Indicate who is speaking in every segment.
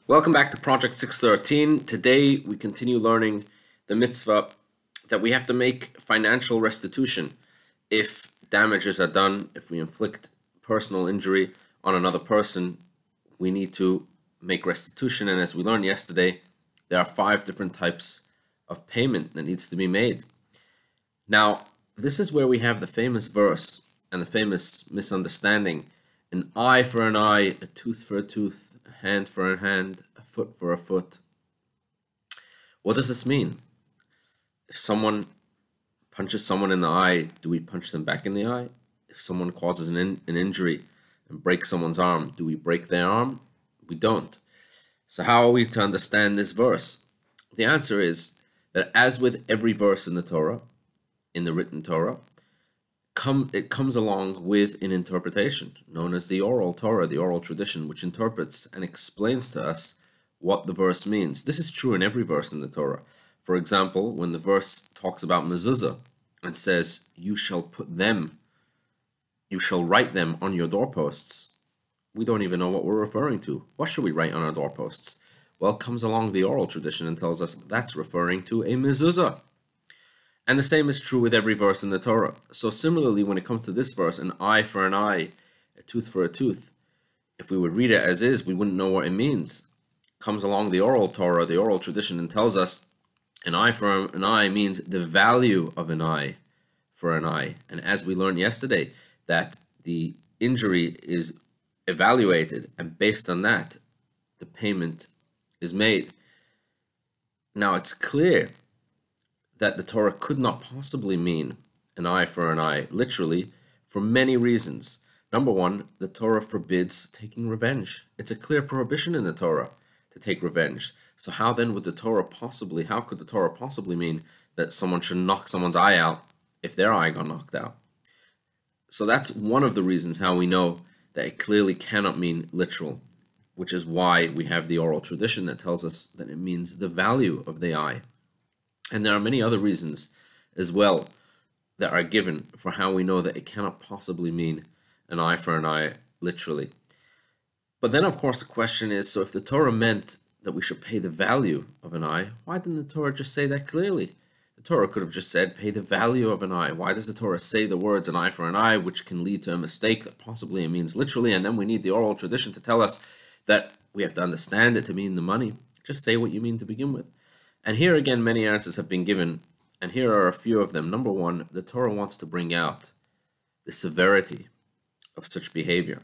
Speaker 1: Welcome back to Project 613. Today we continue learning the mitzvah that we have to make financial restitution if damages are done, if we inflict personal injury on another person. We need to make restitution, and as we learned yesterday, there are 5 different types of payment that needs to be made. Now, this is where we have the famous verse and the famous misunderstanding: an eye for an eye, a tooth for a tooth, a hand for a hand, a foot for a foot. What does this mean? If someone punches someone in the eye, do we punch them back in the eye? If someone causes an injury and breaks someone's arm, do we break their arm? We don't. So how are we to understand this verse? The answer is that, as with every verse in the Torah, in the written Torah, it comes along with an interpretation known as the oral Torah, the oral tradition, which interprets and explains to us what the verse means. This is true in every verse in the Torah. For example, when the verse talks about mezuzah and says, you shall write them on your doorposts, we don't even know what we're referring to. What should we write on our doorposts? Well, it comes along the oral tradition and tells us that's referring to a mezuzah. And the same is true with every verse in the Torah. So similarly, when it comes to this verse, an eye for an eye, a tooth for a tooth, if we would read it as is, we wouldn't know what it means. It comes along the oral Torah, the oral tradition, and tells us an eye for an eye means the value of an eye for an eye. And as we learned yesterday, that the injury is evaluated, and based on that, the payment is made. Now, it's clear that the Torah could not possibly mean an eye for an eye, literally, for many reasons. Number one, the Torah forbids taking revenge. It's a clear prohibition in the Torah to take revenge. So how then would how could the Torah possibly mean that someone should knock someone's eye out if their eye got knocked out? So that's one of the reasons how we know that it clearly cannot mean literal, which is why we have the oral tradition that tells us that it means the value of the eye. And there are many other reasons as well that are given for how we know that it cannot possibly mean an eye for an eye, literally. But then, of course, the question is, so if the Torah meant that we should pay the value of an eye, why didn't the Torah just say that clearly? The Torah could have just said, pay the value of an eye. Why does the Torah say the words an eye for an eye, which can lead to a mistake that possibly it means literally, and then we need the oral tradition to tell us that we have to understand it to mean the money? Just say what you mean to begin with. And here again, many answers have been given, and here are a few of them. Number one, the Torah wants to bring out the severity of such behavior,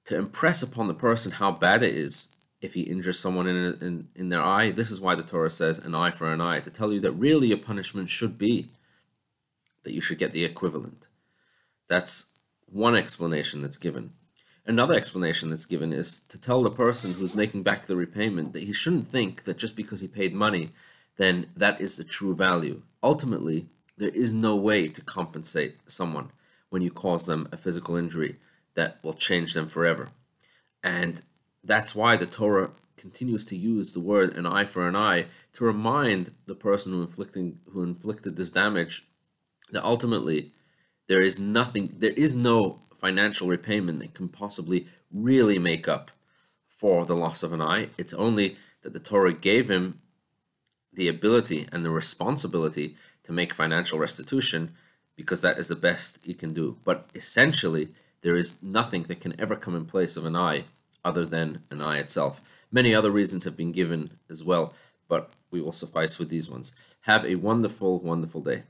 Speaker 1: to impress upon the person how bad it is if he injures someone in their eye. This is why the Torah says an eye for an eye, to tell you that really a punishment should be that you should get the equivalent. That's one explanation that's given. Another explanation that's given is to tell the person who's making back the repayment that he shouldn't think that just because he paid money, then that is the true value. Ultimately, there is no way to compensate someone when you cause them a physical injury that will change them forever. And that's why the Torah continues to use the word an eye for an eye to remind the person who inflicted this damage that ultimately there is no financial repayment that can possibly really make up for the loss of an eye. It's only that the Torah gave him the ability and the responsibility to make financial restitution because that is the best he can do. But essentially, there is nothing that can ever come in place of an eye other than an eye itself. Many other reasons have been given as well, but we will suffice with these ones. Have a wonderful, wonderful day.